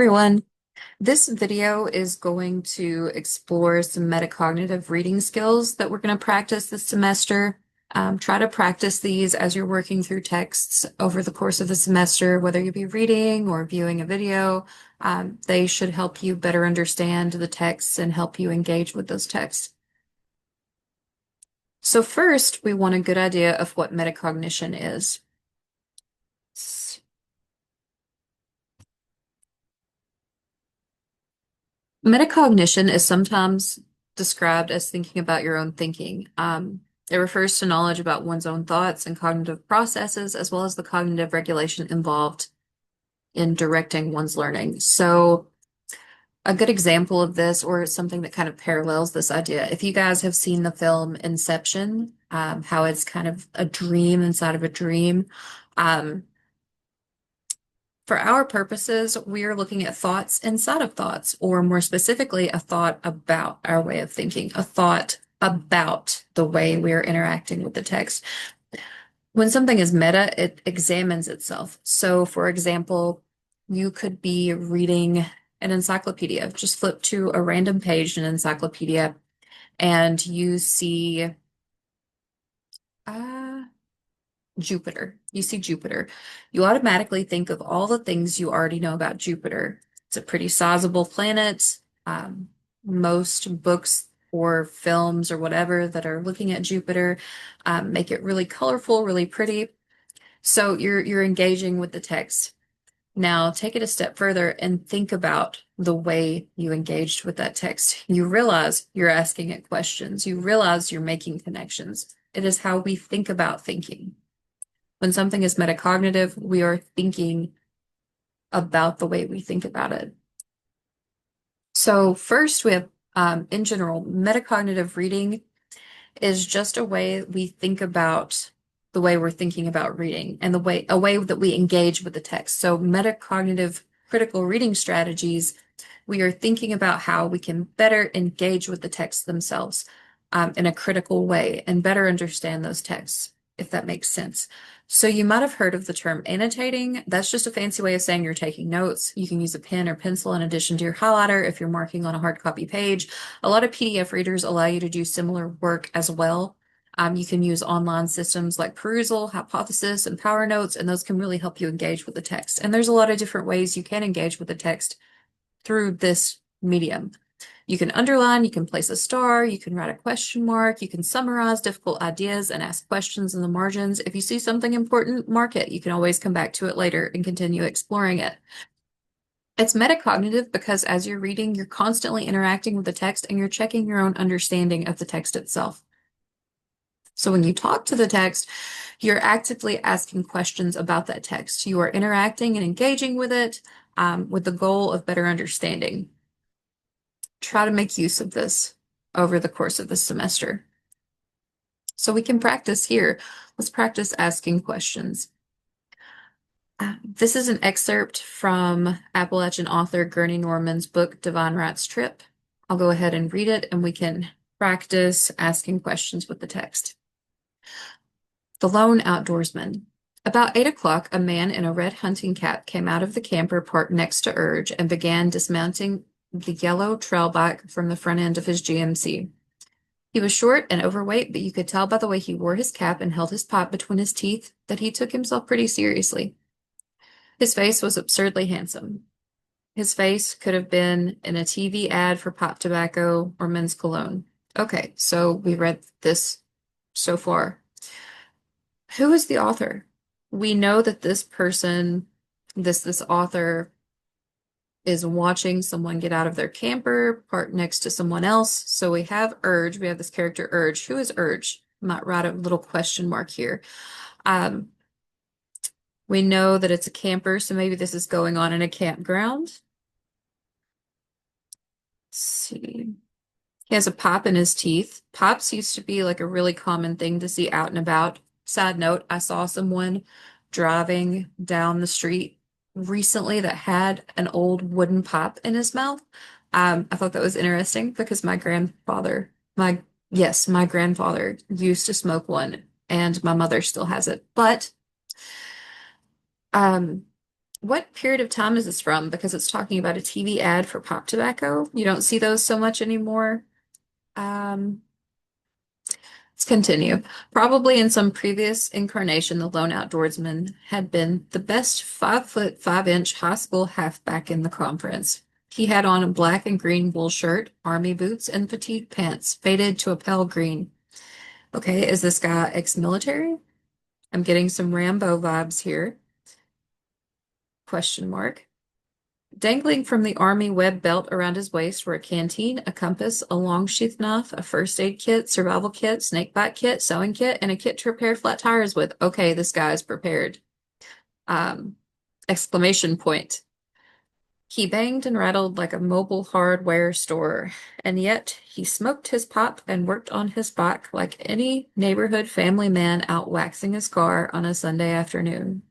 Everyone, this video is going to explore some metacognitive reading skills that we're going to practice this semester. Try to practice these as you're working through texts over the course of the semester, whether you be reading or viewing a video. They should help you better understand the texts and help you engage with those texts. So first, we want a good idea of what metacognition is. Metacognition is sometimes described as thinking about your own thinking. It refers to knowledge about one's own thoughts and cognitive processes, as well as the cognitive regulation involved in directing one's learning. So, a good example of this, or something that kind of parallels this idea, if you guys have seen the film Inception, how it's kind of a dream inside of a dream. Um, For our purposes, we are looking at thoughts inside of thoughts, or more specifically, a thought about our way of thinking, a thought about the way we are interacting with the text. When something is meta, it examines itself. So, for example, you could be reading an encyclopedia, just flip to a random page in an encyclopedia, and you see uh, Jupiter. You see Jupiter. You automatically think of all the things you already know about Jupiter. It's a pretty sizable planet. Most books or films or whatever that are looking at Jupiter make it really colorful, really pretty. So you're engaging with the text. Now take it a step further and think about the way you engaged with that text. You realize you're asking it questions. You realize you're making connections. It is how we think about thinking. When something is metacognitive, we are thinking about the way we think about it. So first we have, in general, metacognitive reading is just a way we think about the way we're thinking about reading and a way that we engage with the text. So metacognitive critical reading strategies, we are thinking about how we can better engage with the texts themselves in a critical way and better understand those texts, if that makes sense. So you might have heard of the term annotating. That's just a fancy way of saying you're taking notes. You can use a pen or pencil in addition to your highlighter if you're marking on a hard copy page. A lot of PDF readers allow you to do similar work as well. You can use online systems like Perusall, Hypothesis, and PowerNotes, and those can really help you engage with the text. And there's a lot of different ways you can engage with the text through this medium. You can underline, you can place a star, you can write a question mark, you can summarize difficult ideas and ask questions in the margins. If you see something important, mark it. You can always come back to it later and continue exploring it. It's metacognitive because as you're reading, you're constantly interacting with the text and you're checking your own understanding of the text itself. So when you talk to the text, you're actively asking questions about that text. You are interacting and engaging with it with the goal of better understanding. Try to make use of this over the course of the semester. So we can practice here. Let's practice asking questions. This is an excerpt from Appalachian author Gurney Norman's book, Divine Rat's Trip. I'll go ahead and read it and we can practice asking questions with the text. The Lone Outdoorsman. About 8 o'clock, a man in a red hunting cap came out of the camper parked next to Urge and began dismounting the yellow trail bike from the front end of his GMC. He was short and overweight, but you could tell by the way he wore his cap and held his pipe between his teeth that he took himself pretty seriously. His face was absurdly handsome. His face could have been in a TV ad for pipe tobacco or men's cologne. Okay, so we read this so far. Who is the author? We know that this person, this author is watching someone get out of their camper, parked next to someone else. So we have Urge. We have this character Urge. Who is Urge? Might write a little question mark here. We know that it's a camper, so maybe this is going on in a campground. Let's see. He has a pop in his teeth. Pops used to be like a really common thing to see out and about. Side note, I saw someone driving down the street recently that had an old wooden pop in his mouth. I thought that was interesting because my grandfather used to smoke one and my mother still has it. But What period of time is this from? Because it's talking about a TV ad for pop tobacco. You don't see those so much anymore. Um, let's continue. Probably in some previous incarnation, the lone outdoorsman had been the best 5 foot 5 inch high school halfback in the conference. He had on a black and green wool shirt, army boots, and petite pants, faded to a pale green. Okay, is this guy ex-military? I'm getting some Rambo vibes here. Question mark. Dangling from the army web belt around his waist were a canteen, a compass, a long sheath knife, a first aid kit, survival kit, snake bite kit, sewing kit, and a kit to repair flat tires with. Okay, this guy's prepared. Um, exclamation point. He banged and rattled like a mobile hardware store, and yet he smoked his pop and worked on his bike like any neighborhood family man out waxing his car on a Sunday afternoon.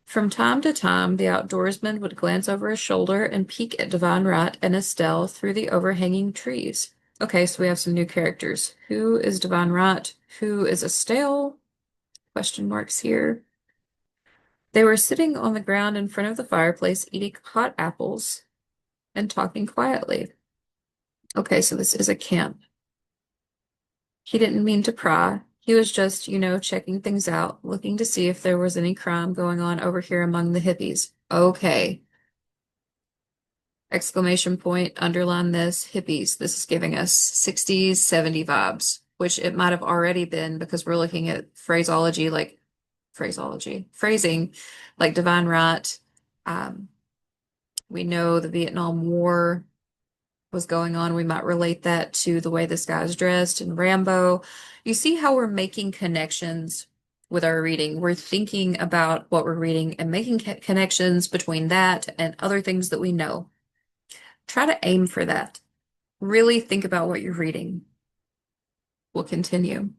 From time to time, the outdoorsman would glance over his shoulder and peek at Divine Right and Estelle through the overhanging trees. Okay, so we have some new characters. Who is Divine Right? Who is Estelle? Question marks here. They were sitting on the ground in front of the fireplace eating hot apples and talking quietly. Okay, so this is a camp. He didn't mean to pry. He was just, checking things out, looking to see if there was any crime going on over here among the hippies. Okay. Exclamation point, underline this, hippies. This is giving us 60s, 70 vibes, which it might have already been because we're looking at phrasing like Divine Right. Um, we know the Vietnam War was going on. We might relate that to the way this guy's dressed in Rambo. You see how we're making connections with our reading. We're thinking about what we're reading and making connections between that and other things that we know. Try to aim for that. Really think about what you're reading. We'll continue.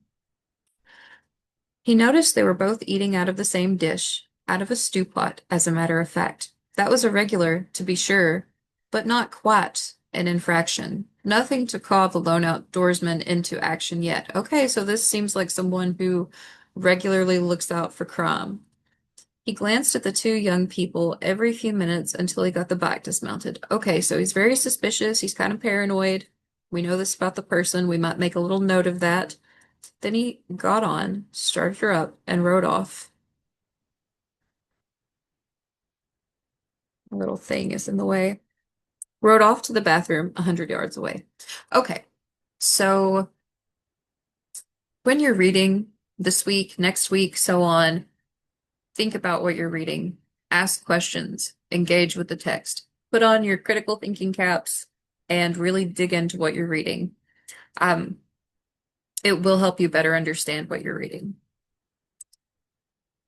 He noticed they were both eating out of the same dish, out of a stew pot, as a matter of fact. That was irregular, to be sure, but not quite an infraction. Nothing to call the lone outdoorsman into action yet. Okay, so this seems like someone who regularly looks out for crime. He glanced at the two young people every few minutes until he got the bike dismounted. Okay, so he's very suspicious. He's kind of paranoid. We know this about the person. We might make a little note of that. Then he got on, started her up, and rode off. A little thing is in the way. Rode off to the bathroom 100 yards away. Okay, so when you're reading this week, next week, so on, think about what you're reading. Ask questions. Engage with the text. Put on your critical thinking caps and really dig into what you're reading. Um, it will help you better understand what you're reading.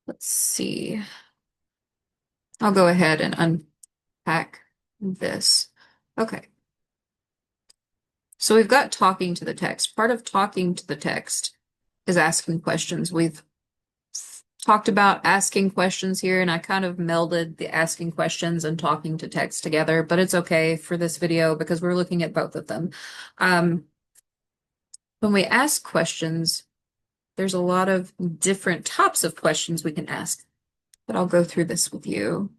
Let's see. I'll go ahead and unpack this. Okay. So we've got talking to the text. Part of talking to the text is asking questions. We've talked about asking questions here, and I kind of melded the asking questions and talking to text together, but it's okay for this video because we're looking at both of them. When we ask questions, there's a lot of different types of questions we can ask, but I'll go through this with you.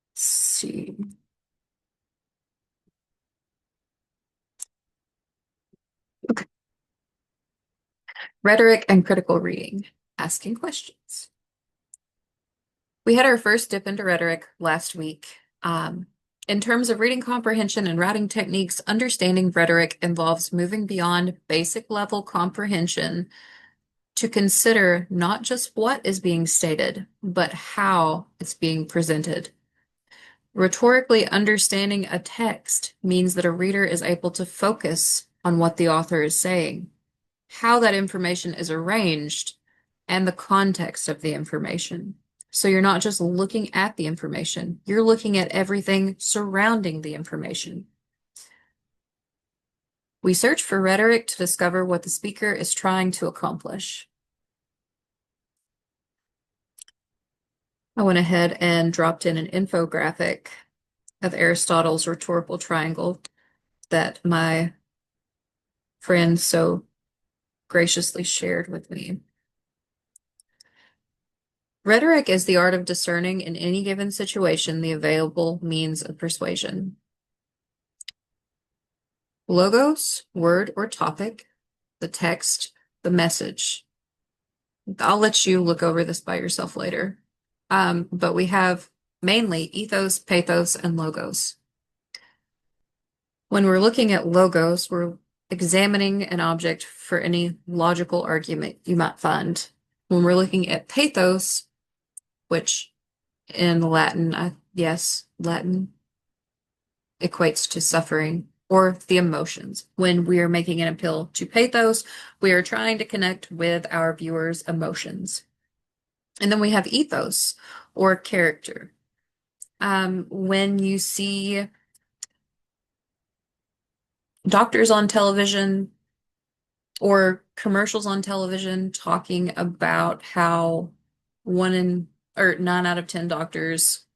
Let's see. Okay. Rhetoric and critical reading, asking questions. We had our first dip into rhetoric last week. In terms of reading comprehension and writing techniques, understanding rhetoric involves moving beyond basic level comprehension to consider not just what is being stated, but how it's being presented. Rhetorically understanding a text means that a reader is able to focus on what the author is saying, how that information is arranged, and the context of the information. So you're not just looking at the information, you're looking at everything surrounding the information. We search for rhetoric to discover what the speaker is trying to accomplish. I went ahead and dropped in an infographic of Aristotle's rhetorical triangle that my friend so graciously shared with me. Rhetoric is the art of discerning in any given situation the available means of persuasion. Logos, word or topic, the text, the message. I'll let you look over this by yourself later. But we have mainly ethos, pathos, and logos. When we're looking at logos, we're examining an object for any logical argument you might find. When we're looking at pathos, which in Latin, yes, Latin equates to suffering or the emotions. When we are making an appeal to pathos, we are trying to connect with our viewers' emotions. And then we have ethos or character. When you see doctors on television or commercials on television talking about how 9 out of 10 doctors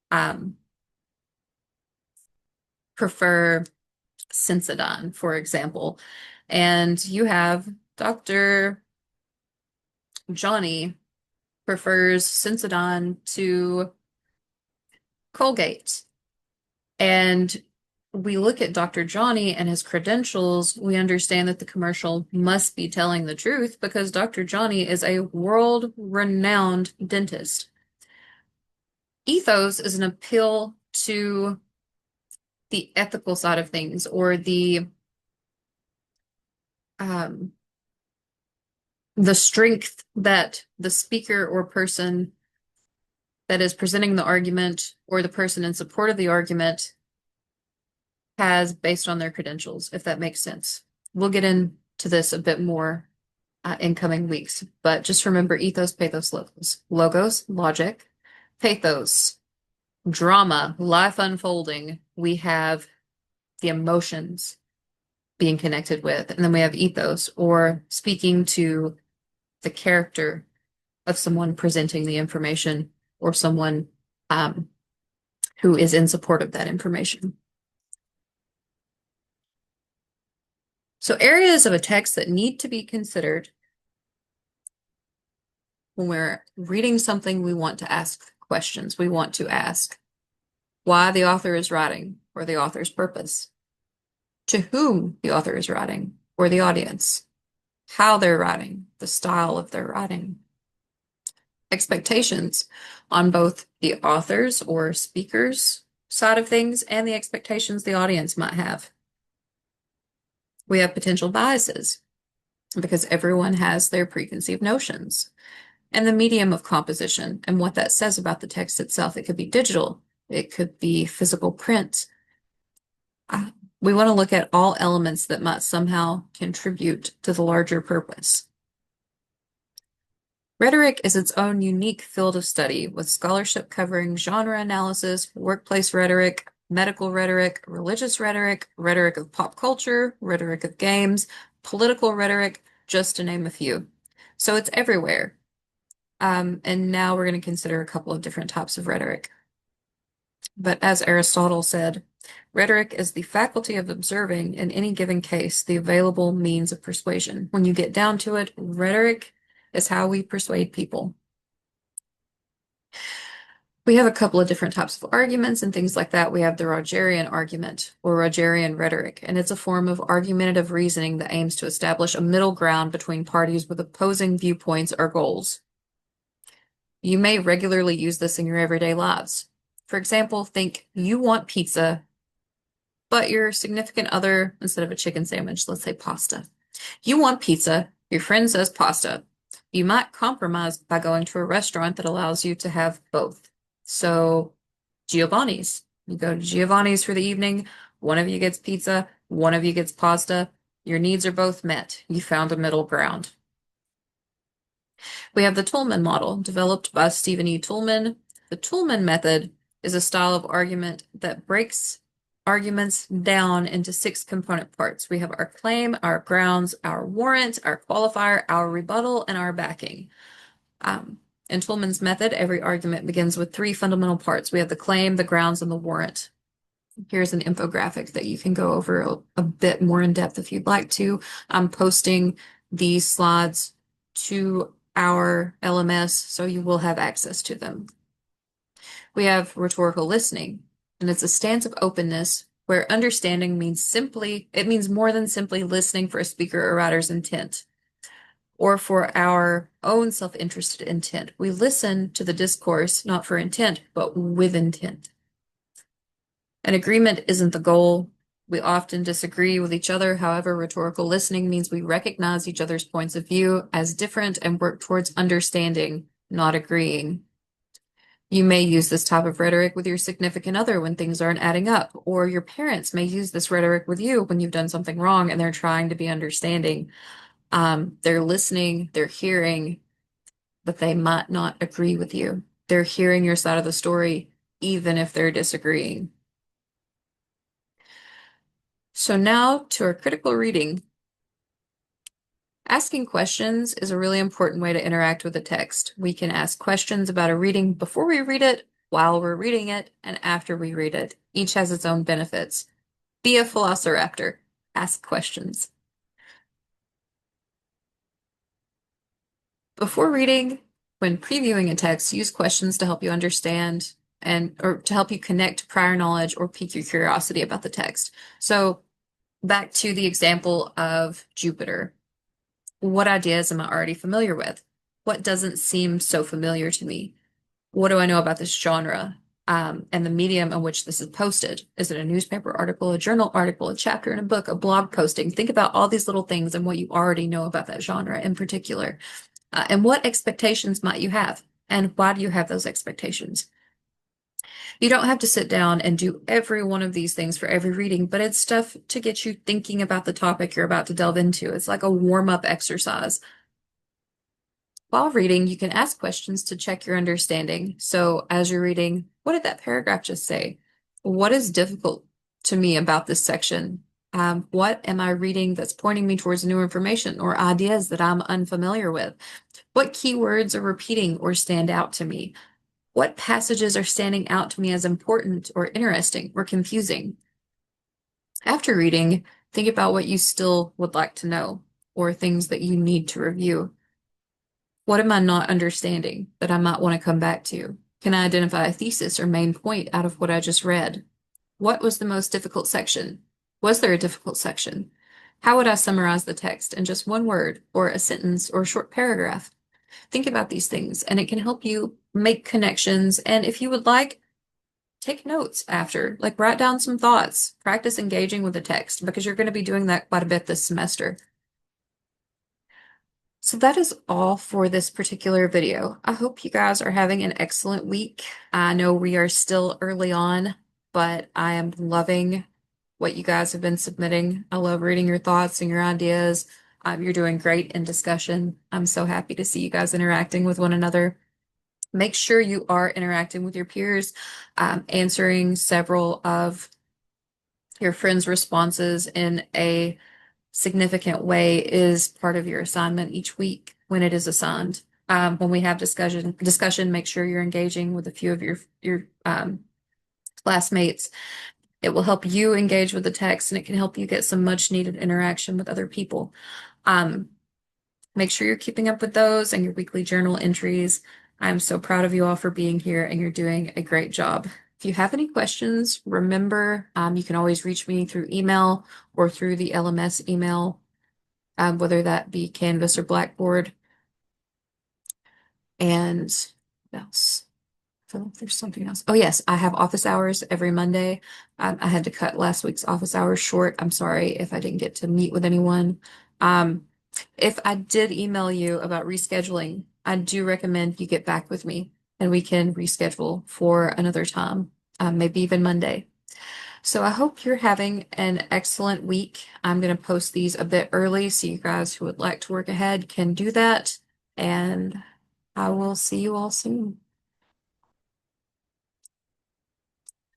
um, prefer Sensodyne, for example, and you have Dr. Johnny prefers Sensodyne to Colgate. And we look at Dr. Johnny and his credentials, we understand that the commercial must be telling the truth because Dr. Johnny is a world-renowned dentist. Ethos is an appeal to the ethical side of things or the strength that the speaker or person that is presenting the argument or the person in support of the argument has based on their credentials, if that makes sense. We'll get into this a bit more in coming weeks, but just remember ethos, pathos, logos. Logos, logic. Pathos, drama, life unfolding. We have the emotions being connected with, and then we have ethos, or speaking to the character of someone presenting the information or someone who is in support of that information. So areas of a text that need to be considered when we're reading something, we want to ask questions. We want to ask why the author is writing or the author's purpose, to whom the author is writing or the audience, how they're writing, the style of their writing, expectations on both the author's or speaker's side of things and the expectations the audience might have. We have potential biases because everyone has their preconceived notions. And the medium of composition and what that says about the text itself. It could be digital, it could be physical print. We want to look at all elements that might somehow contribute to the larger purpose. Rhetoric is its own unique field of study, with scholarship covering genre analysis, workplace rhetoric, medical rhetoric, religious rhetoric, rhetoric of pop culture, rhetoric of games, political rhetoric, just to name a few. So it's everywhere. And now we're going to consider a couple of different types of rhetoric. But as Aristotle said, rhetoric is the faculty of observing in any given case the available means of persuasion. When you get down to it, rhetoric is how we persuade people. We have a couple of different types of arguments and things like that. We have the Rogerian argument or Rogerian rhetoric, and it's a form of argumentative reasoning that aims to establish a middle ground between parties with opposing viewpoints or goals. You may regularly use this in your everyday lives. For example, think you want pizza, but your significant other, instead of a chicken sandwich, let's say pasta. You want pizza, your friend says pasta. You might compromise by going to a restaurant that allows you to have both. So, Giovanni's. You go to Giovanni's for the evening, one of you gets pizza, one of you gets pasta. Your needs are both met. You found a middle ground. We have the Toulmin model, developed by Stephen E. Toulmin. The Toulmin method is a style of argument that breaks arguments down into 6 component parts. We have our claim, our grounds, our warrant, our qualifier, our rebuttal, and our backing. In Toulmin's method, every argument begins with 3 fundamental parts. We have the claim, the grounds, and the warrant. Here's an infographic that you can go over a bit more in depth if you'd like to. I'm posting these slides to our LMS, so you will have access to them. We have rhetorical listening, and it's a stance of openness where understanding it means more than simply listening for a speaker or writer's intent or for our own self-interested intent. We listen to the discourse not for intent, but with intent. An agreement isn't the goal. We often disagree with each other. However, rhetorical listening means we recognize each other's points of view as different and work towards understanding, not agreeing. You may use this type of rhetoric with your significant other when things aren't adding up, or your parents may use this rhetoric with you when you've done something wrong and they're trying to be understanding. They're listening, they're hearing, but they might not agree with you. They're hearing your side of the story, even if they're disagreeing. So now to our critical reading. Asking questions is a really important way to interact with the text. We can ask questions about a reading before we read it, while we're reading it, and after we read it. Each has its own benefits. Be a velociraptor. Ask questions. Before reading, when previewing a text, use questions to help you understand or to help you connect to prior knowledge or pique your curiosity about the text. So back to the example of Jupiter. What ideas am I already familiar with? What doesn't seem so familiar to me? What do I know about this genre? And the medium in which this is posted. Is it a newspaper article, a journal article, a chapter in a book, a blog posting? Think about all these little things and what you already know about that genre in particular. And what expectations might you have? And why do you have those expectations? You don't have to sit down and do every one of these things for every reading, but it's stuff to get you thinking about the topic you're about to delve into. It's like a warm-up exercise. While reading, you can ask questions to check your understanding. So as you're reading, what did that paragraph just say? What is difficult to me about this section? What am I reading that's pointing me towards new information or ideas that I'm unfamiliar with? What keywords are repeating or stand out to me? What passages are standing out to me as important or interesting or confusing? After reading, think about what you still would like to know or things that you need to review. What am I not understanding that I might want to come back to? Can I identify a thesis or main point out of what I just read? What was the most difficult section? Was there a difficult section? How would I summarize the text in just one word or a sentence or a short paragraph? Think about these things and it can help you make connections. And if you would like, take notes after, like write down some thoughts, practice engaging with the text because you're going to be doing that quite a bit this semester. So that is all for this particular video. I hope you guys are having an excellent week. I know we are still early on, but I am loving what you guys have been submitting. I love reading your thoughts and your ideas. You're doing great in discussion. I'm so happy to see you guys interacting with one another. Make sure you are interacting with your peers, answering several of your friends' responses in a significant way is part of your assignment each week when it is assigned. When we have discussion, make sure you're engaging with a few of your classmates. It will help you engage with the text and it can help you get some much needed interaction with other people. Make sure you're keeping up with those and your weekly journal entries. I'm so proud of you all for being here and you're doing a great job. If you have any questions, remember, you can always reach me through email or through the LMS email, whether that be Canvas or Blackboard. And what else? I feel like there's something else. Oh, yes, I have office hours every Monday. I had to cut last week's office hours short. I'm sorry if I didn't get to meet with anyone. If I did email you about rescheduling, I do recommend you get back with me and we can reschedule for another time, maybe even Monday. So I hope you're having an excellent week. I'm going to post these a bit early so you guys who would like to work ahead can do that. And I will see you all soon.